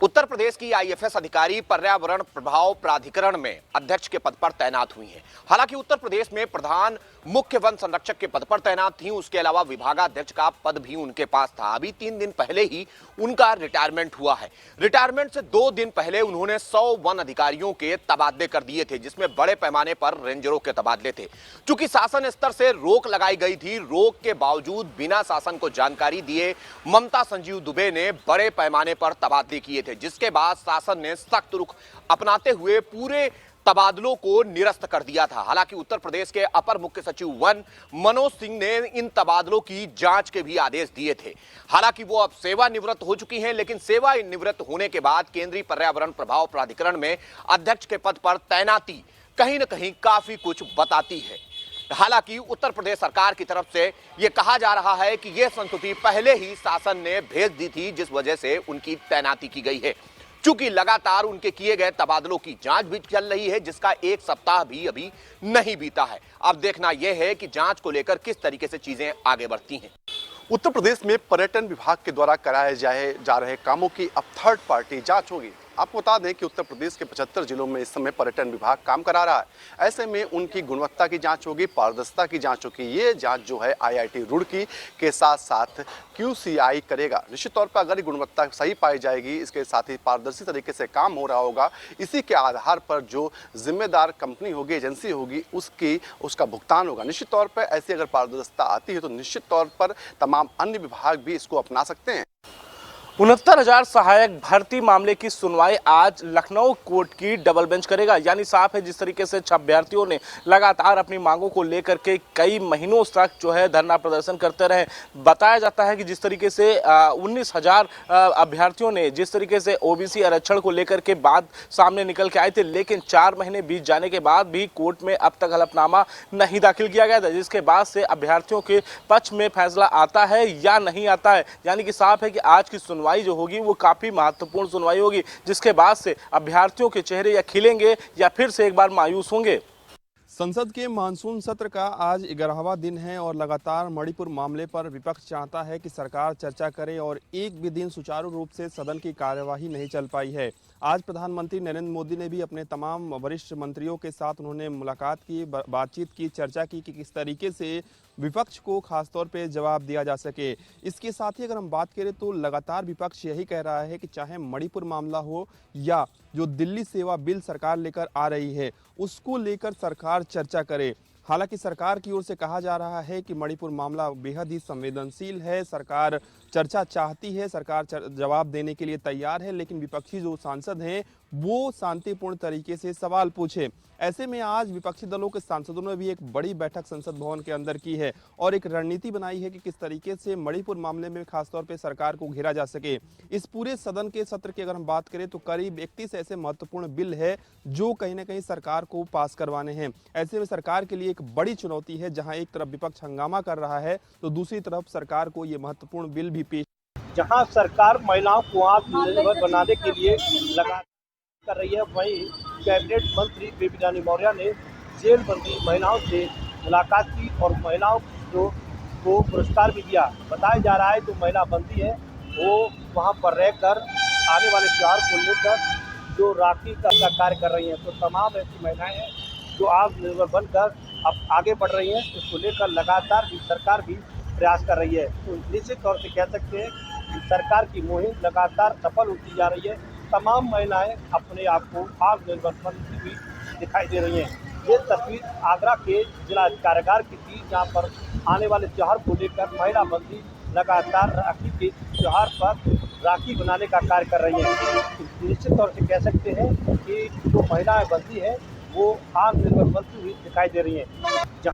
उत्तर प्रदेश की आईएफएस अधिकारी पर्यावरण प्रभाव प्राधिकरण में अध्यक्ष के पद पर तैनात हुई हैं। हालांकि उत्तर प्रदेश में प्रधान मुख्य वन संरक्षक के पद पर तैनात थी। उसके अलावा विभागाध्यक्ष का पद भी उनके पास था। अभी 3 दिन पहले ही उनका रिटायरमेंट हुआ है। रिटायरमेंट से 2 दिन पहले उन्होंने 100 वन अधिकारियों के तबादले कर दिए थे, जिसमें बड़े पैमाने पर रेंजरों के तबादले थे। चूंकि शासन स्तर से रोक लगाई गई थी, रोक के बावजूद बिना शासन को जानकारी दिए ममता संजीव दुबे ने बड़े पैमाने पर तबादले किए थे, जिसके बाद शासन ने सख्त रुख अपनाते हुए पूरे तबादलों को निरस्त कर दिया था। हालांकि उत्तर प्रदेश के अपर मुख्य सचिव वन मनोज सिंह ने इन तबादलों की जांच के भी आदेश दिए थे। हालांकि वो अब सेवानिवृत्त हो चुकी हैं, लेकिन सेवानिवृत्त होने के बाद केंद्रीय पर्यावरण प्रभाव प्राधिकरण में अध्यक्ष के पद पर तैनाती कहीं न कहीं काफी कुछ बताती है। हालांकि उत्तर प्रदेश सरकार की तरफ से यह कहा जा रहा है कि यह संस्तुति पहले ही शासन ने भेज दी थी, जिस वजह से उनकी तैनाती की गई है। चूंकि लगातार उनके किए गए तबादलों की जांच भी चल रही है, जिसका 1 सप्ताह भी अभी नहीं बीता है। अब देखना यह है कि जांच को लेकर किस तरीके से चीजें आगे बढ़ती हैं। उत्तर प्रदेश में पर्यटन विभाग के द्वारा कराए जा रहे कामों की अब थर्ड पार्टी जांच होगी। आपको बता दें कि उत्तर प्रदेश के 75 जिलों में इस समय पर्यटन विभाग काम करा रहा है। ऐसे में उनकी गुणवत्ता की जांच होगी, पारदर्शिता की जांच होगी। ये जांच जो है आईआईटी रुड़की के साथ साथ क्यूसीआई करेगा। निश्चित तौर पर अगर ये गुणवत्ता सही पाई जाएगी, इसके साथ ही पारदर्शी तरीके से काम हो रहा होगा, इसी के आधार पर जो जिम्मेदार कंपनी होगी, एजेंसी होगी, उसका भुगतान होगा। निश्चित तौर पर ऐसी अगर पारदर्शिता आती है तो निश्चित तौर पर तमाम अन्य विभाग भी इसको अपना सकते हैं। 69,000 सहायक भर्ती मामले की सुनवाई आज लखनऊ कोर्ट की डबल बेंच करेगा। यानी साफ है, जिस तरीके से अभ्यर्थियों ने लगातार अपनी मांगों को लेकर के कई महीनों तक जो है धरना प्रदर्शन करते रहे। बताया जाता है कि जिस तरीके से 19,000 अभ्यर्थियों ने जिस तरीके से ओबीसी आरक्षण को लेकर के बाद सामने निकल के आए थे, लेकिन 4 महीने बीत जाने के बाद भी कोर्ट में अब तक हलफनामा नहीं दाखिल किया गया था, जिसके बाद से अभ्यर्थियों के पक्ष में फैसला आता है या नहीं आता है। यानी कि साफ है कि आज की सुनवाई जो होगी वो काफी महत्वपूर्ण सुनवाई होगी, जिसके बाद से अभ्यर्थियों के चेहरे या खिलेंगे या फिर से एक बार मायूस होंगे। संसद के मानसून सत्र का आज 11वां दिन है और लगातार मणिपुर मामले पर विपक्ष चाहता है कि सरकार चर्चा करे और एक भी दिन सुचारू रूप से सदन की कार्यवाही नहीं चल पाई है। आज प्रधानमंत्री नरेंद्र मोदी ने भी अपने तमाम वरिष्ठ मंत्रियों के साथ उन्होंने मुलाकात की, बातचीत की, चर्चा की कि किस तरीके से विपक्ष को खासतौर पे जवाब दिया जा सके। इसके साथ ही अगर हम बात करें तो लगातार विपक्ष यही कह रहा है कि चाहे मणिपुर मामला हो या जो दिल्ली सेवा बिल सरकार लेकर आ रही है, उसको लेकर सरकार चर्चा करे। हालांकि सरकार की ओर से कहा जा रहा है कि मणिपुर मामला बेहद ही संवेदनशील है, सरकार चर्चा चाहती है, सरकार जवाब देने के लिए तैयार है, लेकिन विपक्षी जो सांसद हैं वो शांतिपूर्ण तरीके से सवाल पूछे। ऐसे में आज विपक्षी दलों के सांसदों ने भी एक बड़ी बैठक संसद भवन के अंदर की है और एक रणनीति बनाई है कि किस तरीके से मणिपुर मामले में खासतौर पे सरकार को घेरा जा सके। इस पूरे सदन के सत्र की अगर हम बात करें तो करीब 31 ऐसे महत्वपूर्ण बिल है जो कहीं ना कहीं सरकार को पास करवाने हैं। ऐसे में सरकार के लिए एक बड़ी चुनौती है, जहाँ एक तरफ विपक्ष हंगामा कर रहा है तो दूसरी तरफ सरकार को ये महत्वपूर्ण बिल भी पेश। जहाँ सरकार महिलाओं को आत्मनिर्भर बनाने के लिए लगातार कर रही है, वहीं कैबिनेट मंत्री बेबी रानी मौर्य ने जेल बंदी महिलाओं से मुलाकात की और महिलाओं को पुरस्कार भी दिया। बताया जा रहा है जो महिला बंदी है वो वहां पर रहकर आने वाले त्योहार को लेकर जो राखी का कार्य कर रही हैं। तो तमाम ऐसी महिलाएं हैं जो आत्मनिर्भर बनकर अब आगे बढ़ रही हैं। इसको लेकर लगातार सरकार भी प्रयास कर रही है। तो निश्चित तौर से कह सकते हैं कि सरकार की मुहिम लगातार सफल होती जा रही है। तमाम महिलाएं अपने आप को आत्मनिर्भर बनती हुई दिखाई दे रही हैं। ये तस्वीर आगरा के जिला कारागार की थी, जहां पर आने वाले त्यौहार को लेकर महिला बंदी लगातार राखी के त्यौहार पर राखी बनाने का कार्य कर रही हैं। निश्चित तौर से कह सकते हैं कि जो महिलाएं बंदी हैं वो आत्मनिर्भर बनती हुई दिखाई दे रही हैं।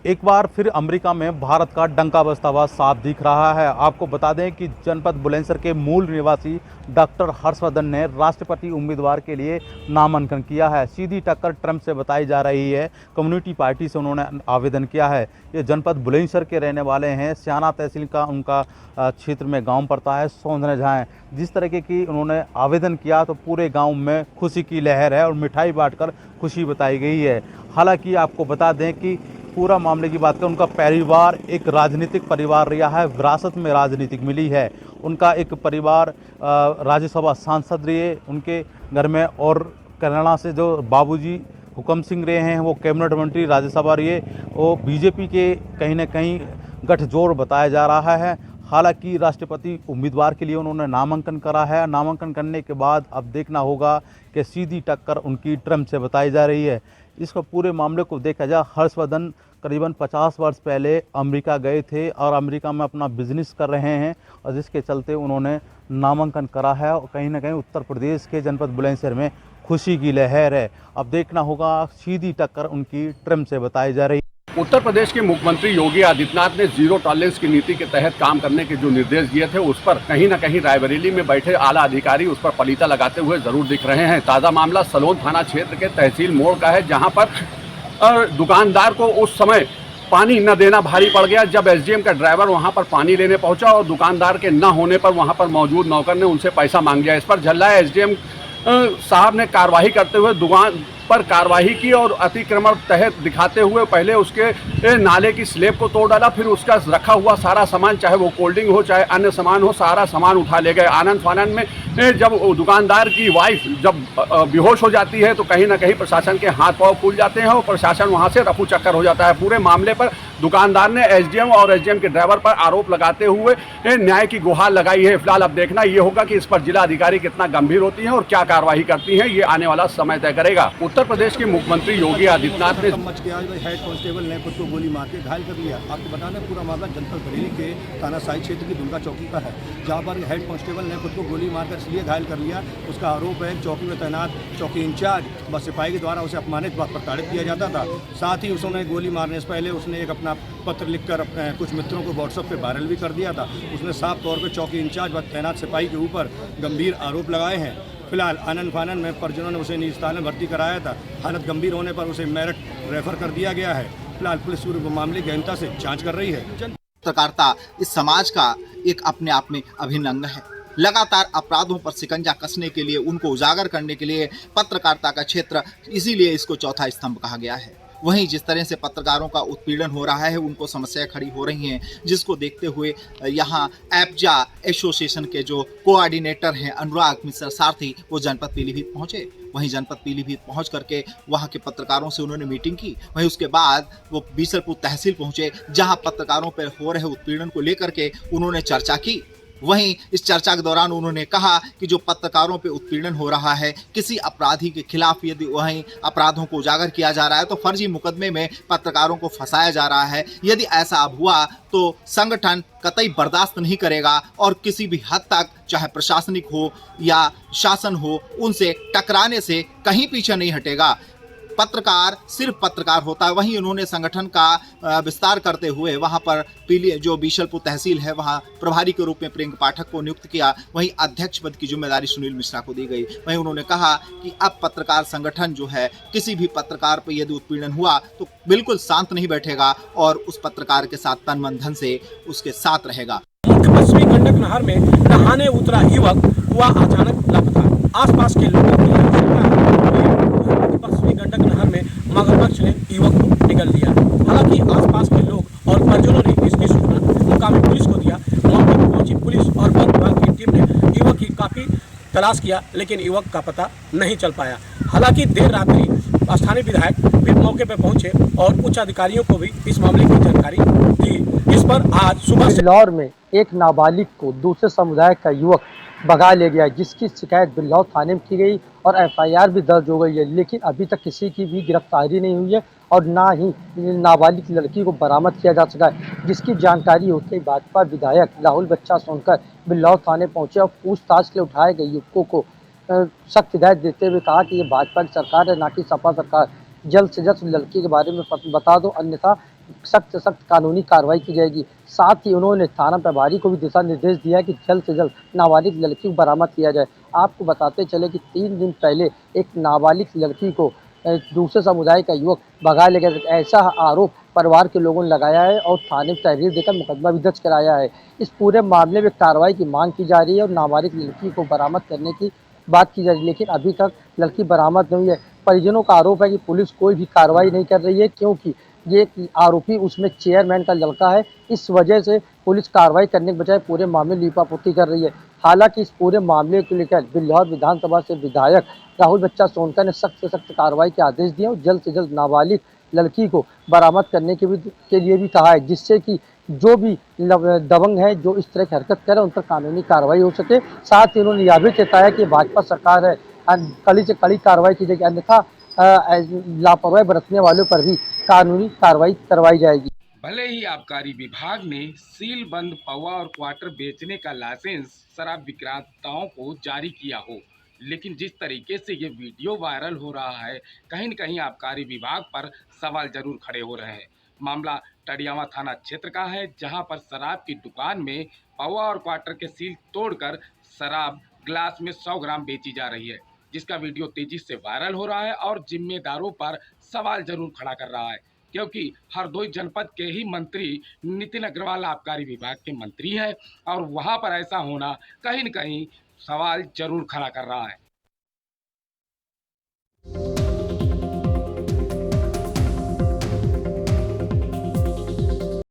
एक बार फिर अमेरिका में भारत का डंका बजता हुआ साफ दिख रहा है। आपको बता दें कि जनपद बुलंदशहर के मूल निवासी डॉक्टर हर्षवर्धन ने राष्ट्रपति उम्मीदवार के लिए नामांकन किया है। सीधी टक्कर ट्रंप से बताई जा रही है। कम्युनिटी पार्टी से उन्होंने आवेदन किया है। ये जनपद बुलंदशहर के रहने वाले हैं। स्याना तहसील का उनका क्षेत्र में गांव पड़ता है सौंदर्य झाएँ। जिस तरीके की उन्होंने आवेदन किया तो पूरे गाँव में खुशी की लहर है और मिठाई बाँट कर खुशी बताई गई है। हालाँकि आपको बता दें कि पूरा मामले की बात करें, उनका परिवार एक राजनीतिक परिवार रहा है, विरासत में राजनीतिक मिली है। उनका एक परिवार राज्यसभा सांसद रहे उनके घर में, और कनाडा से जो बाबूजी हुकम सिंह रहे हैं वो कैबिनेट मंत्री राज्यसभा रहे, वो बीजेपी के कहीं ना कहीं गठजोड़ बताया जा रहा है। हालांकि राष्ट्रपति उम्मीदवार के लिए उन्होंने नामांकन करा है। नामांकन करने के बाद अब देखना होगा कि सीधी टक्कर उनकी ट्रंप से बताई जा रही है। इसको पूरे मामले को देखा जाए, हर्षवर्धन करीबन 50 वर्ष पहले अमेरिका गए थे और अमेरिका में अपना बिजनेस कर रहे हैं, और जिसके चलते उन्होंने नामांकन करा है। और कहीं ना कहीं उत्तर प्रदेश के जनपद बुलंदशहर में खुशी की लहर है। अब देखना होगा, सीधी टक्कर उनकी ट्रंप से बताई जा रही है। उत्तर प्रदेश के मुख्यमंत्री योगी आदित्यनाथ ने जीरो टॉलरेंस की नीति के तहत काम करने के जो निर्देश दिए थे, उस पर कहीं ना कहीं रायबरेली में बैठे आला अधिकारी उस पर पलीता लगाते हुए जरूर दिख रहे हैं। ताज़ा मामला सलोन थाना क्षेत्र के तहसील मोड़ का है, जहां पर दुकानदार को उस समय पानी न देना भारी पड़ गया। जब एसडीएम का ड्राइवर वहां पर पानी लेने पहुंचा और दुकानदार के न होने पर वहां पर मौजूद नौकर ने उनसे पैसा मांग लिया। इस पर झल्ला एसडीएम साहब ने कार्रवाई करते हुए दुकान पर कार्रवाई की और अतिक्रमण तहत दिखाते हुए पहले उसके नाले की स्लैब को तोड़ डाला, फिर उसका रखा हुआ सारा सामान, चाहे वो कोल्ड ड्रिंक हो चाहे अन्य सामान हो, सारा सामान उठा ले गए। आनंद फानंद में जब दुकानदार की वाइफ जब बेहोश हो जाती है तो कहीं ना कहीं प्रशासन के हाथ पांव फूल जाते हैं और प्रशासन वहां से रफू चक्कर हो जाता है। पूरे मामले पर दुकानदार ने एसडीएम और एसडीएम के ड्राइवर पर आरोप लगाते हुए न्याय की गुहार लगाई है। फिलहाल अब देखना ये होगा कि इस पर जिला अधिकारी कितना गंभीर होती हैं और क्या कार्रवाई करती हैं, ये आने वाला समय तय करेगा। उत्तर प्रदेश के मुख्यमंत्री योगी आदित्यनाथ ने हेड कांस्टेबल ने खुद को गोली मार के घायल कर लिया। आपको बता दें पूरा मामला जनपद बरेली के थाना साई क्षेत्र की दुर्गा चौकी का है, जहां पर हेड कांस्टेबल ने खुद को गोली मारकर इसलिए घायल कर लिया। उसका आरोप है चौकी में तैनात चौकी इंचार्ज व सिपाही के द्वारा उसे अपमानित व प्रताड़ित किया जाता था। साथ ही उसने गोली मारने से पहले उसने एक अपना पत्र लिखकर कुछ मित्रों को व्हाट्सएप पे वायरल भी कर दिया था। उसने साफ तौर पर चौकी इंचार्ज व तैनात सिपाही के ऊपर गंभीर आरोप लगाए हैं। फिलहाल आनंद फानंद में परिजनों ने उसे निजी अस्पताल में भर्ती कराया था। हालत गंभीर होने पर उसे मेरठ रेफर कर दिया गया है। फिलहाल पुलिस पूरे मामले की गहनता से जांच कर रही है। पत्रकारिता इस समाज का एक अपने आप में अभिन्न अंग है। लगातार अपराधों पर शिकंजा कसने के लिए, उनको उजागर करने के लिए पत्रकारिता का क्षेत्र, इसीलिए इसको चौथा स्तंभ कहा गया है। वहीं जिस तरह से पत्रकारों का उत्पीड़न हो रहा है, उनको समस्याएं खड़ी हो रही हैं, जिसको देखते हुए यहाँ एपजा एसोसिएशन के जो कोऑर्डिनेटर हैं अनुराग मिश्रा सारथी, वो जनपद पीलीभीत पहुंचे। वहीं जनपद पीलीभीत पहुंच करके वहां के पत्रकारों से उन्होंने मीटिंग की। वहीं उसके बाद वो बीसलपुर तहसील पहुंचे, जहां पत्रकारों पर हो रहे उत्पीड़न को लेकर के उन्होंने चर्चा की। वहीं इस चर्चा के दौरान उन्होंने कहा कि जो पत्रकारों पे उत्पीड़न हो रहा है, किसी अपराधी के खिलाफ यदि वहीं अपराधों को उजागर किया जा रहा है तो फर्जी मुकदमे में पत्रकारों को फंसाया जा रहा है। यदि ऐसा अब हुआ तो संगठन कतई बर्दाश्त नहीं करेगा और किसी भी हद तक, चाहे प्रशासनिक हो या शासन हो, उनसे टकराने से कहीं पीछे नहीं हटेगा। पत्रकार सिर्फ पत्रकार होता है। वहीं उन्होंने संगठन का विस्तार करते हुए वहां पर जो बीसलपुर तहसील है वहां प्रभारी के रूप में प्रियंका पाठक को नियुक्त किया। वहीं अध्यक्ष पद की जिम्मेदारी सुनील मिश्रा को दी गई। वहीं उन्होंने कहा कि अब पत्रकार संगठन जो है, किसी भी पत्रकार पर यदि उत्पीड़न हुआ तो बिल्कुल शांत नहीं बैठेगा और उस पत्रकार के साथ तन मन धन से उसके साथ रहेगा। पश्चिमी गंडक नहर में नहाने उतरा युवक हुआ अचानक लापता। आसपास के लोगों की पश्चिमी गंडक नहर में मगरमच्छ ने युवक को निगल लिया। हालांकि आसपास के लोग और परिजनों ने इसकी सूचना मुकामी पुलिस को दिया। मौके पर पहुंची पुलिस और वन विभाग की टीम ने युवक की काफी तलाश किया, लेकिन युवक का पता नहीं चल पाया। हालांकि देर रात्रि स्थानीय विधायक भी मौके पर पहुंचे और उच्च अधिकारियों को भी इस मामले की जानकारी दी। इस पर आज सुबह बिल्लौर में एक नाबालिग को दूसरे समुदाय का युवक भगा ले गया, जिसकी शिकायत बिल्लौर थाने में की गई और एफआईआर भी दर्ज हो गई है, लेकिन अभी तक किसी की भी गिरफ्तारी नहीं हुई है और ना ही नाबालिग लड़की को बरामद किया जा सका है। जिसकी जानकारी होते ही भाजपा विधायक राहुल बच्चा सोनकर बिल्लौर थाने पहुंचे और पूछताछ के लिए उठाए गए युवकों को सख्त हिदायत देते हुए कहा कि ये भाजपा की सरकार है, ना कि सपा सरकार। जल्द से जल्द लड़की के बारे में बता दो, अन्यथा सख्त से सख्त कानूनी कार्रवाई की जाएगी। साथ ही उन्होंने थाना प्रभारी को भी दिशा निर्देश दिया कि जल्द से जल्द नाबालिग लड़की को बरामद किया जाए। आपको बताते चले कि 3 दिन पहले एक नाबालिग लड़की को दूसरे समुदाय का युवक भगा ले गया। ऐसा आरोप परिवार के लोगों ने लगाया है और थाने में तहरीर देकर मुकदमा भी दर्ज कराया है। इस पूरे मामले में कार्रवाई की मांग की जा रही है और नाबालिग लड़की को बरामद करने की बात की जा रही है, लेकिन अभी तक लड़की बरामद नहीं है। परिजनों का आरोप है कि पुलिस कोई भी कार्रवाई नहीं कर रही है, क्योंकि ये आरोपी उसमें चेयरमैन का लड़का है। इस वजह से पुलिस कार्रवाई करने के बजाय पूरे मामले लीपापोती कर रही है। हालांकि इस पूरे मामले को लेकर बिल्हौर विधानसभा से विधायक राहुल बच्चा सोनकर ने सख्त से सख्त कार्रवाई के आदेश दिए और जल्द से जल्द नाबालिग लड़की को बरामद करने के लिए भी कहा है, जिससे कि जो भी दबंग है जो इस तरह की हरकत करे उन पर कानूनी कार्रवाई हो सके। साथ ही उन्होंने यह भी चेताया कि भाजपा सरकार है, कड़ी से कड़ी कार्रवाई की जाएगी, अन्यथा लापरवाही बरतने वालों पर भी कानूनी कार्रवाई करवाई जाएगी। भले ही आबकारी विभाग ने सील बंद पवा और क्वार्टर बेचने का लाइसेंस शराब विक्रेताओं को जारी किया हो, लेकिन जिस तरीके से ये वीडियो वायरल हो रहा है, कहीं न कहीं आबकारी विभाग पर सवाल जरूर खड़े हो रहे हैं। मामला टडियावा थाना क्षेत्र का है, जहां पर शराब की दुकान में पवा और क्वार्टर के सील तोड़कर शराब ग्लास में 100 ग्राम बेची जा रही है, जिसका वीडियो तेजी से वायरल हो रहा है और जिम्मेदारों पर सवाल जरूर खड़ा कर रहा है, क्योंकि हरदोई जनपद के ही मंत्री नितिन अग्रवाल आबकारी विभाग के मंत्री हैं और वहां पर ऐसा होना कहीं न कहीं सवाल जरूर खड़ा कर रहा है।